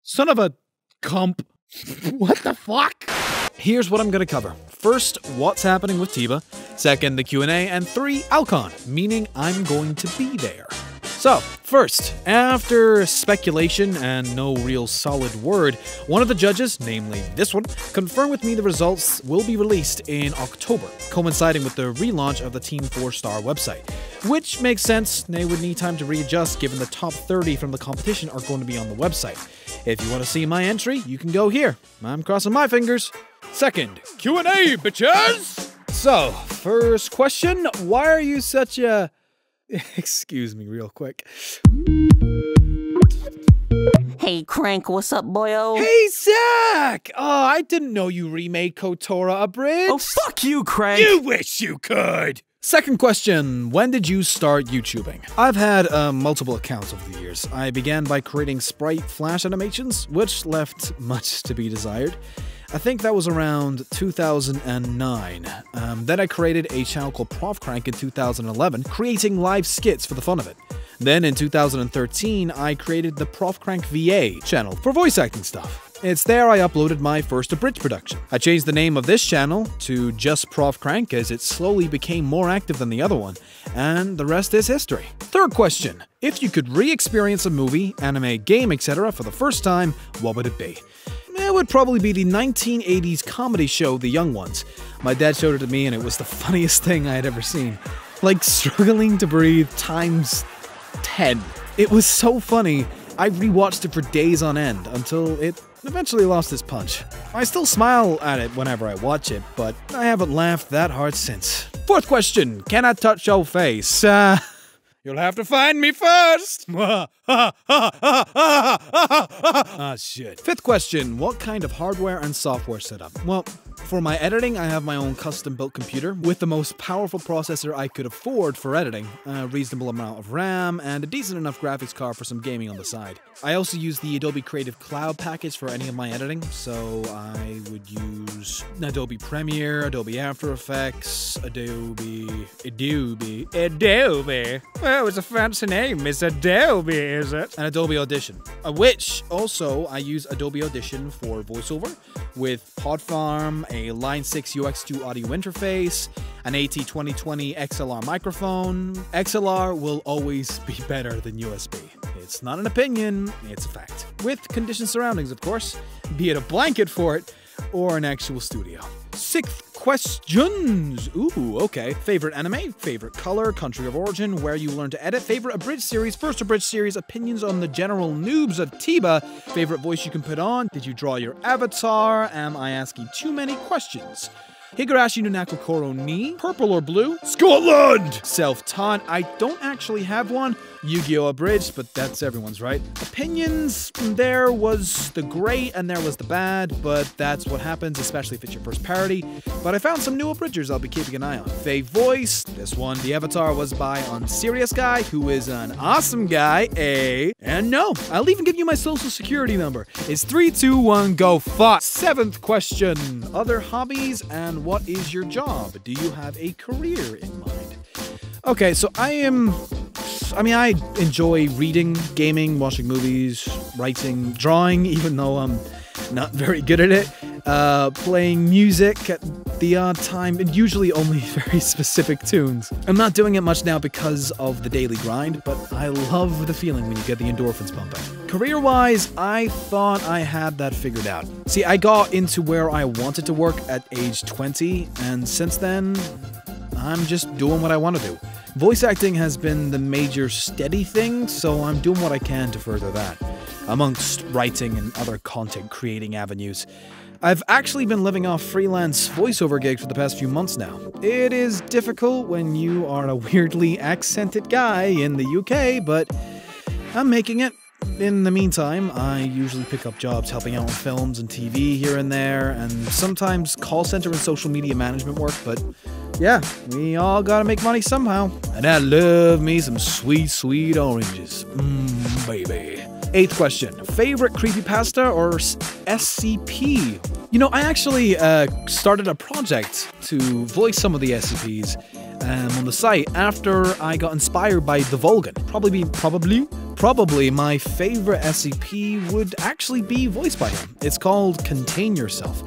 Son of a comp. What the fuck? Here's what I'm gonna cover. First, what's happening with Tiba. Second, the Q&A. And 3, Alcon, meaning I'm going to be there. So, first, after speculation and no real solid word, one of the judges, namely this one, confirmed with me the results will be released in October, coinciding with the relaunch of the Team 4-star website. Which makes sense, they would need time to readjust given the top 30 from the competition are going to be on the website. If you want to see my entry, you can go here. I'm crossing my fingers. Second, Q&A, bitches! So, first question, why are you such a... Excuse me real quick. Hey, Crank, what's up, boyo? Hey, Zach! Oh, I didn't know you remade KOTORA Abridged. Oh, fuck you, Crank! You wish you could! Second question, when did you start YouTubing? I've had multiple accounts over the years. I began by creating sprite flash animations, which left much to be desired. I think that was around 2009. Then I created a channel called ProfKranc in 2011, creating live skits for the fun of it. Then in 2013, I created the ProfKranc VA channel for voice acting stuff. It's there I uploaded my first abridged production. I changed the name of this channel to just ProfKranc as it slowly became more active than the other one, and the rest is history. Third question, if you could re-experience a movie, anime, game, etc. for the first time, what would it be? It would probably be the 1980s comedy show, The Young Ones. My dad showed it to me and it was the funniest thing I had ever seen. Like struggling to breathe times 10. It was so funny, I rewatched it for days on end until it eventually lost its punch. I still smile at it whenever I watch it, but I haven't laughed that hard since. Fourth question, can I touch your face? You'll have to find me first! Ah, shit. Fifth question, what kind of hardware and software setup? Well, for my editing, I have my own custom-built computer with the most powerful processor I could afford for editing, a reasonable amount of RAM, and a decent enough graphics card for some gaming on the side. I also use the Adobe Creative Cloud package for any of my editing, so I would use Adobe Premiere, Adobe After Effects, Adobe... Well, it's a fancy name, it's Adobe, is it? And Adobe Audition. Which, also, I use Adobe Audition for voiceover, with PodFarm, a Line 6 UX2 audio interface, an AT2020 XLR microphone. XLR will always be better than USB. It's not an opinion, it's a fact. With conditioned surroundings, of course, be it a blanket for it, or an actual studio. Sixth questions. Ooh, okay. Favorite anime, favorite color, country of origin, where you learn to edit, favorite abridged series, first abridged series, opinions on the general noobs of Tiba, favorite voice you can put on, did you draw your avatar, am I asking too many questions? Higurashi no Nakokoro ni, purple or blue? Scotland! Self-taught, I don't actually have one. Yu-Gi-Oh! Abridged, but that's everyone's, right? Opinions, there was the great and there was the bad, but that's what happens, especially if it's your first parody. But I found some new abridgers I'll be keeping an eye on. Fave voice, this one, the avatar was by Unserious Guy, who is an awesome guy, and no, I'll even give you my social security number. It's 321 go fuck. Seventh question, other hobbies and what is your job? Do you have a career in mind? Okay, so I enjoy reading, gaming, watching movies, writing, drawing, even though I'm not very good at it, playing music at the odd time, and usually only very specific tunes. I'm not doing it much now because of the daily grind, but I love the feeling when you get the endorphins pumping. Career-wise, I thought I had that figured out. See, I got into where I wanted to work at age 20, and since then, I'm just doing what I want to do. Voice acting has been the major steady thing, so I'm doing what I can to further that, amongst writing and other content creating avenues. I've actually been living off freelance voiceover gigs for the past few months now. It is difficult when you are a weirdly accented guy in the UK, but I'm making it. In the meantime, I usually pick up jobs helping out on films and TV here and there, and sometimes call center and social media management work, but yeah, we all gotta make money somehow. And I love me some sweet, sweet oranges. Baby. Eighth question, favorite creepypasta or SCP? You know, I actually started a project to voice some of the SCPs on the site after I got inspired by the Vulcan. Probably probably my favorite SCP would actually be voiced by him. It's called Contain Yourself.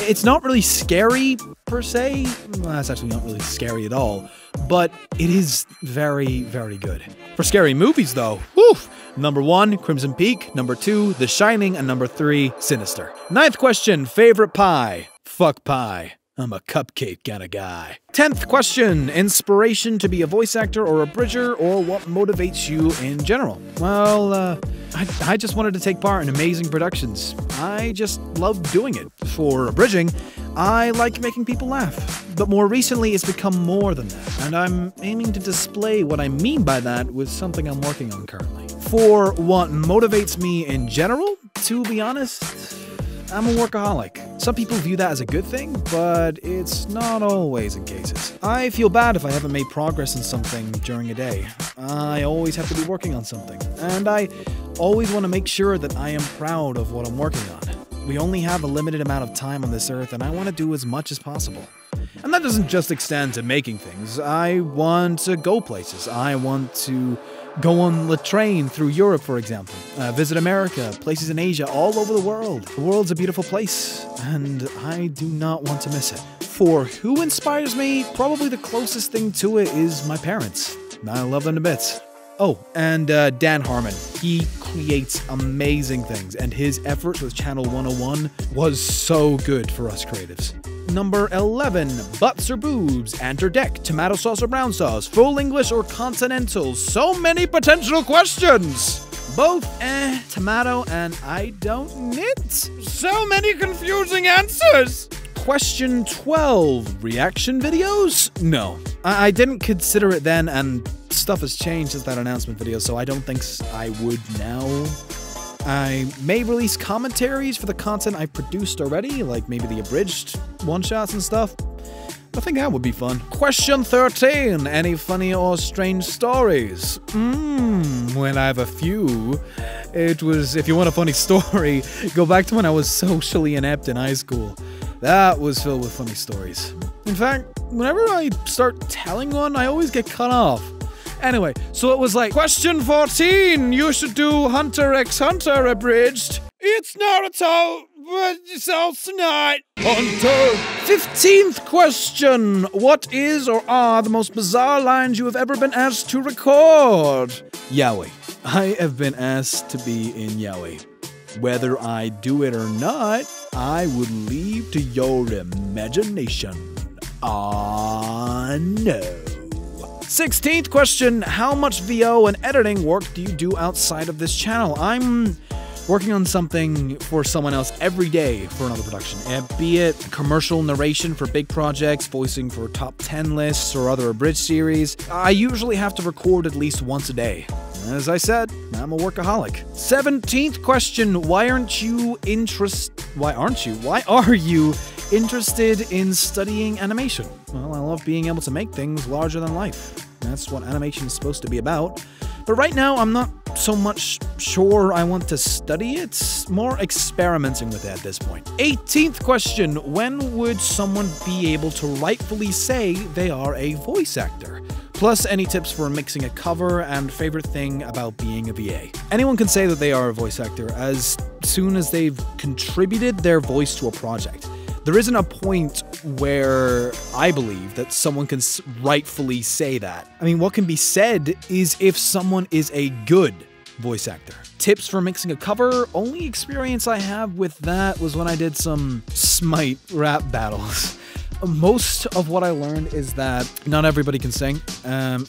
It's not really scary, per se. Well, that's actually not really scary at all. But it is very, very good. For scary movies, though, whew! Number 1, Crimson Peak. Number 2, The Shining. And number 3, Sinister. 9th question, favorite pie? Fuck pie. I'm a cupcake kind of guy. 10th question, inspiration to be a voice actor or a bridger, or what motivates you in general? Well, I just wanted to take part in amazing productions. I just love doing it. For bridging, I like making people laugh. But more recently, it's become more than that, and I'm aiming to display what I mean by that with something I'm working on currently. For what motivates me in general, to be honest, I'm a workaholic. Some people view that as a good thing, but it's not always in cases. I feel bad if I haven't made progress in something during a day. I always have to be working on something, and I always want to make sure that I am proud of what I'm working on. We only have a limited amount of time on this earth, and I want to do as much as possible. And that doesn't just extend to making things. I want to go places. I want to go on the train through Europe, for example. Visit America, places in Asia, all over the world. The world's a beautiful place, and I do not want to miss it. For who inspires me, probably the closest thing to it is my parents. I love them to bits. Oh, and Dan Harmon. He creates amazing things, and his efforts with Channel 101 was so good for us creatives. Number 11, butts or boobs, ant or deck, tomato sauce or brown sauce, full English or continental. So many potential questions! Both, tomato, and I don't knit. So many confusing answers! Question 12, reaction videos? No, I didn't consider it then, and stuff has changed since that announcement video, so I don't think I would now. I may release commentaries for the content I produced already, like maybe the abridged one-shots and stuff. I think that would be fun. Question 13. Any funny or strange stories? Well, I have a few. It was, if you want a funny story, go back to when I was socially inept in high school. That was filled with funny stories. In fact, whenever I start telling one, I always get cut off. Anyway, so it was like, question 14, you should do Hunter x Hunter abridged. It's Naruto, but it's also not Hunter. 15th question, what is or are the most bizarre lines you have ever been asked to record? Yaoi. I have been asked to be in Yaoi. Whether I do it or not, I would leave to your imagination. Ah, no. 16th question, how much VO and editing work do you do outside of this channel? I'm working on something for someone else every day for another production, be it commercial narration for big projects, voicing for top 10 lists, or other abridged series. I usually have to record at least once a day. As I said, I'm a workaholic. 17th question, why are you interested in studying animation? Well, I love being able to make things larger than life. That's what animation is supposed to be about. But right now, I'm not so much sure I want to study it, more experimenting with it at this point. 18th question, when would someone be able to rightfully say they are a voice actor? Plus any tips for mixing a cover and favorite thing about being a VA. Anyone can say that they are a voice actor as soon as they've contributed their voice to a project. There isn't a point where I believe that someone can rightfully say that. I mean, what can be said is if someone is a good voice actor. Tips for mixing a cover? Only experience I have with that was when I did some Smite rap battles. Most of what I learned is that not everybody can sing.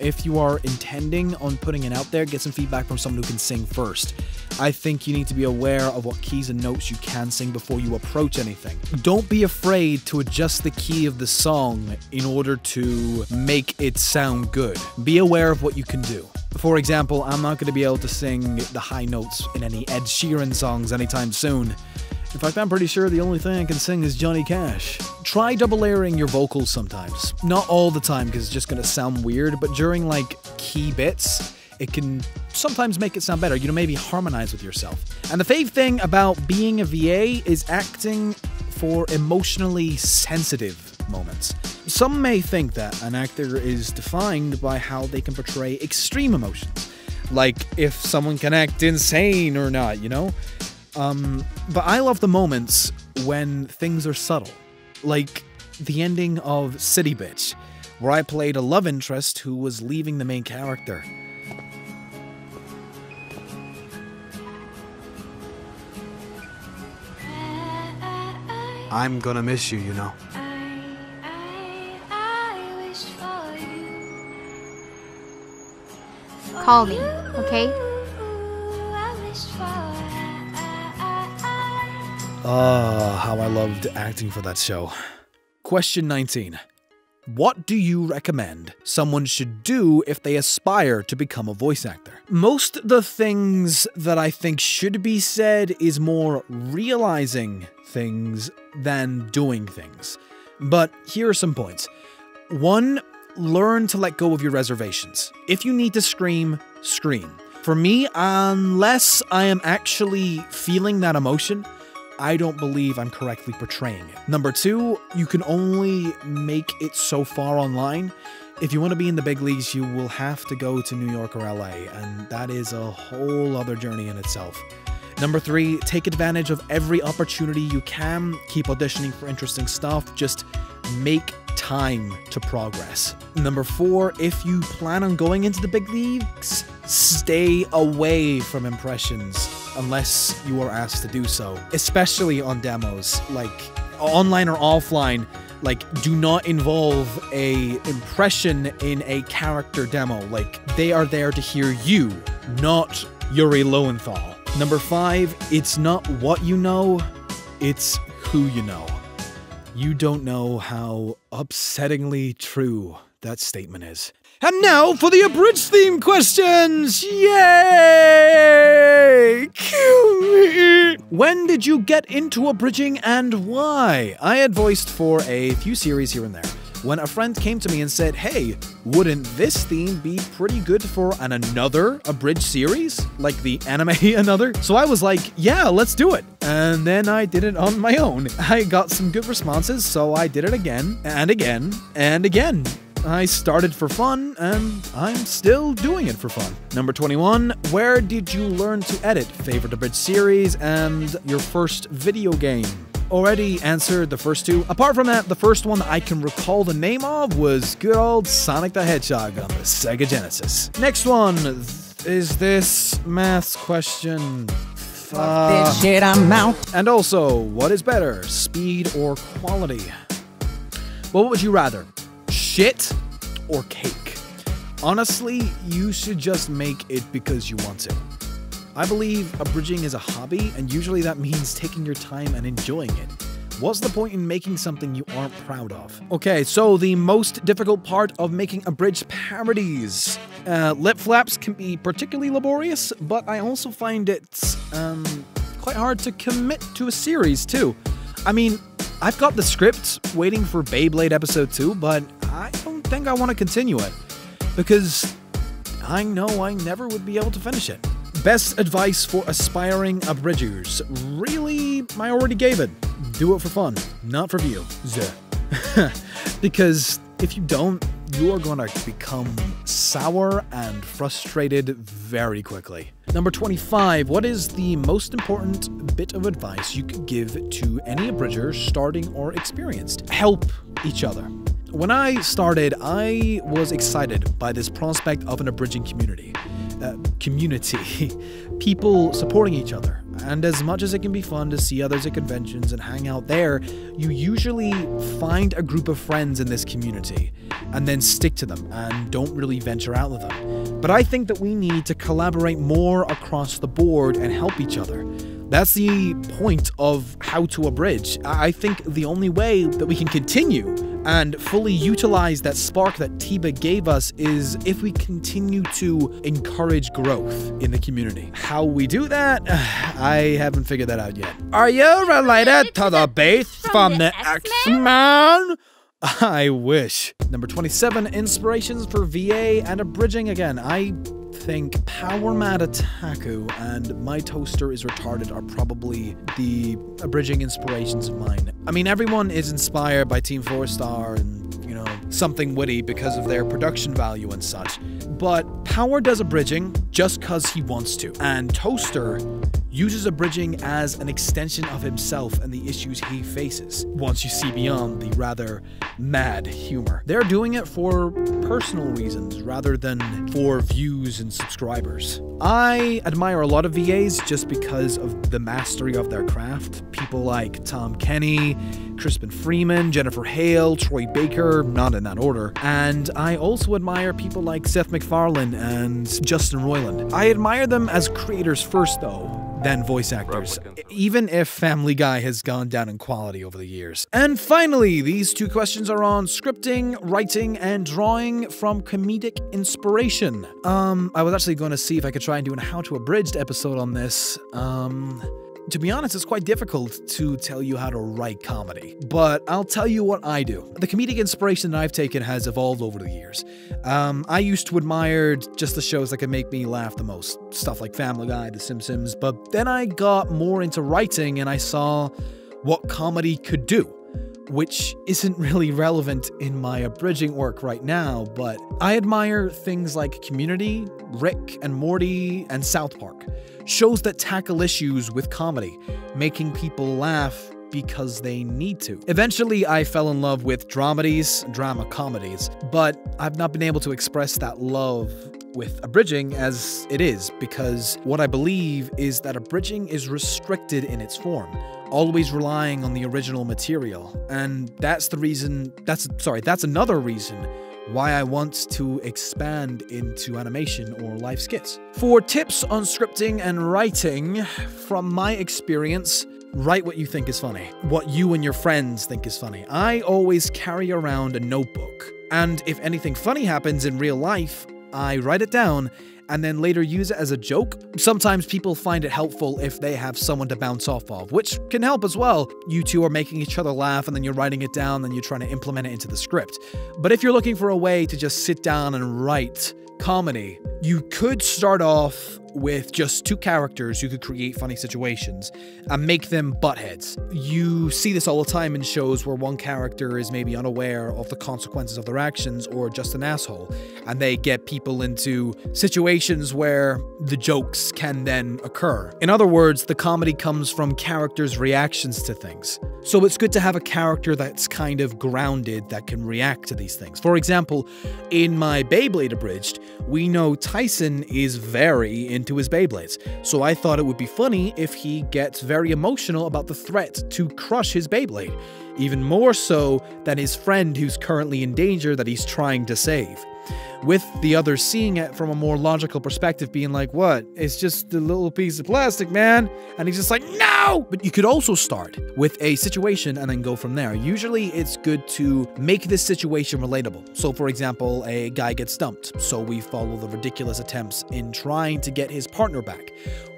If you are intending on putting it out there, get some feedback from someone who can sing first. I think you need to be aware of what keys and notes you can sing before you approach anything. Don't be afraid to adjust the key of the song in order to make it sound good. Be aware of what you can do. For example, I'm not going to be able to sing the high notes in any Ed Sheeran songs anytime soon. In fact, I'm pretty sure the only thing I can sing is Johnny Cash. Try double layering your vocals sometimes. Not all the time, because it's just gonna sound weird, but during, like, key bits, it can sometimes make it sound better. You know, maybe harmonize with yourself. And the fave thing about being a VA is acting for emotionally sensitive moments. Some may think that an actor is defined by how they can portray extreme emotions. Like, if someone can act insane or not, you know? But I love the moments when things are subtle. Like the ending of City Bitch, where I played a love interest who was leaving the main character. I'm gonna miss you, you know. Call me, okay? Ah, how I loved acting for that show. Question 19. What do you recommend someone should do if they aspire to become a voice actor? Most of the things that I think should be said is more realizing things than doing things. But here are some points. 1, learn to let go of your reservations. If you need to scream, scream. For me, unless I am actually feeling that emotion, I don't believe I'm correctly portraying it. Number 2, you can only make it so far online. If you want to be in the big leagues, you will have to go to New York or LA, and that is a whole other journey in itself. Number 3, take advantage of every opportunity you can. Keep auditioning for interesting stuff. Just make time to progress. Number 4, if you plan on going into the big leagues, stay away from impressions unless you are asked to do so, especially on demos, like online or offline. Like, do not involve a impression in a character demo. Like, they are there to hear you, not Yuri Lowenthal. Number 5, it's not what you know, it's who you know. You don't know how upsettingly true that statement is. And now for the abridged theme questions! Yay! Kill me! When did you get into abridging and why? I had voiced for a few series here and there. When a friend came to me and said, hey, wouldn't this theme be pretty good for another abridged series? Like the anime Another? So I was like, yeah, let's do it. And then I did it on my own. I got some good responses, so I did it again, and again, and again. I started for fun, and I'm still doing it for fun. Number 21, where did you learn to edit? Favorite abridged series and your first video game? Already answered the first 2. Apart from that, the first one I can recall the name of was good old Sonic the Hedgehog on the Sega Genesis. Next one, is this maths question? Fuck this shit, I'm out. And also, what is better, speed or quality? Well, what would you rather? Shit or cake? Honestly, you should just make it because you want to. I believe abridging is a hobby, and usually that means taking your time and enjoying it. What's the point in making something you aren't proud of? Okay, so the most difficult part of making abridged parodies. Lip flaps can be particularly laborious, but I also find it quite hard to commit to a series too. I mean, I've got the script waiting for Beyblade episode 2, but I don't think I want to continue it, because I know I never would be able to finish it. Best advice for aspiring abridgers. Really, I already gave it. Do it for fun, not for view. Because if you don't, you are going to become sour and frustrated very quickly. Number 25, what is the most important bit of advice you could give to any abridger starting or experienced? Help each other. When I started, I was excited by this prospect of an abridging community. People supporting each other. And as much as it can be fun to see others at conventions and hang out there, you usually find a group of friends in this community and then stick to them and don't really venture out with them. But I think that we need to collaborate more across the board and help each other. That's the point of how to abridge. I think the only way that we can continue and fully utilize that spark that Tiba gave us is if we continue to encourage growth in the community. How we do that, I haven't figured that out yet. Are you related to the Beast from the X-Men? I wish. Number 27, inspirations for VA and abridging. Again, I think Power Mad Ataku and My Toaster is Retarded are probably the abridging inspirations of mine. I mean, everyone is inspired by Team 4 Star and, you know, something witty because of their production value and such. but Power does abridging just cause he wants to, and Toaster uses abridging as an extension of himself and the issues he faces, once you see beyond the rather mad humor. They're doing it for personal reasons rather than for views and subscribers. I admire a lot of VAs just because of the mastery of their craft. People like Tom Kenny, Crispin Freeman, Jennifer Hale, Troy Baker, not in that order. And I also admire people like Seth MacFarlane and Justin Roiland. I admire them as creators first though, than voice actors, even if Family Guy has gone down in quality over the years. And finally, these 2 questions are on scripting, writing, and drawing from comedic inspiration. I was actually going to see if I could try and do a How to Abridged episode on this. To be honest, it's quite difficult to tell you how to write comedy, but I'll tell you what I do. The comedic inspiration that I've taken has evolved over the years. I used to admire just the shows that could make me laugh the most, stuff like Family Guy, The Simpsons, but then I got more into writing and I saw what comedy could do, which isn't really relevant in my abridging work right now, but I admire things like Community, Rick and Morty, and South Park. Shows that tackle issues with comedy, making people laugh because they need to. Eventually, I fell in love with drama comedies, but I've not been able to express that love with abridging as it is, because what I believe is that abridging is restricted in its form, always relying on the original material, and that's another reason why I want to expand into animation or live skits. For tips on scripting and writing, from my experience, write what you think is funny, what you and your friends think is funny. I always carry around a notebook, and if anything funny happens in real life, I write it down and then later use it as a joke. Sometimes people find it helpful if they have someone to bounce off of, which can help as well. You two are making each other laugh and then you're writing it down and you're trying to implement it into the script. But if you're looking for a way to just sit down and write comedy, you could start off with just 2 characters who could create funny situations and make them buttheads. You see this all the time in shows where one character is maybe unaware of the consequences of their actions or just an asshole, and they get people into situations where the jokes can then occur. In other words, the comedy comes from characters' reactions to things. So it's good to have a character that's kind of grounded that can react to these things. For example, in my Beyblade Abridged, we know Tyson is very into his Beyblades, so I thought it would be funny if he gets very emotional about the threat to crush his Beyblade, even more so than his friend who's currently in danger that he's trying to save. With the others seeing it from a more logical perspective, being like, what? It's just a little piece of plastic, man. And he's just like, no! But you could also start with a situation and then go from there. Usually it's good to make this situation relatable. So for example, a guy gets dumped, so we follow the ridiculous attempts in trying to get his partner back.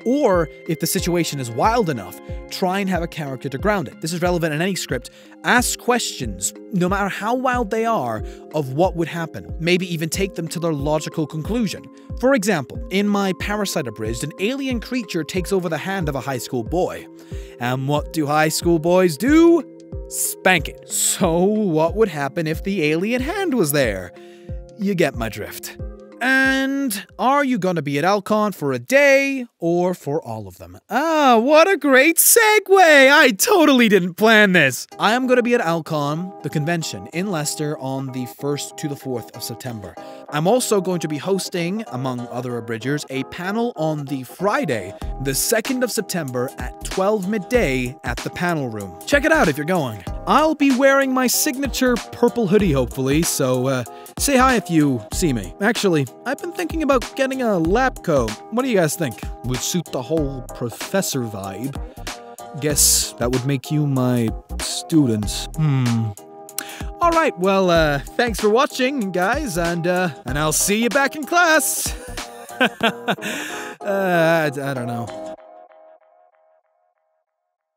Or, if the situation is wild enough, try and have a character to ground it. This is relevant in any script. Ask questions, no matter how wild they are, of what would happen. Maybe even take them to their logical conclusion. For example, in my Parasite Abridged, an alien creature takes over the hand of a high school boy. And what do high school boys do? Spank it. So, what would happen if the alien hand was there? You get my drift. And are you gonna be at Alcon for a day or for all of them? Ah, what a great segue! I totally didn't plan this! I am gonna be at Alcon, the convention, in Leicester on the 1st to the 4th of September. I'm also going to be hosting, among other abridgers, a panel on the Friday, the 2nd of September at 12 midday at the panel room. Check it out if you're going. I'll be wearing my signature purple hoodie, hopefully, so say hi if you see me. Actually, I've been thinking about getting a lab coat. What do you guys think? Would suit the whole professor vibe. Guess that would make you my students. Alright, well, thanks for watching, guys, and I'll see you back in class. I don't know.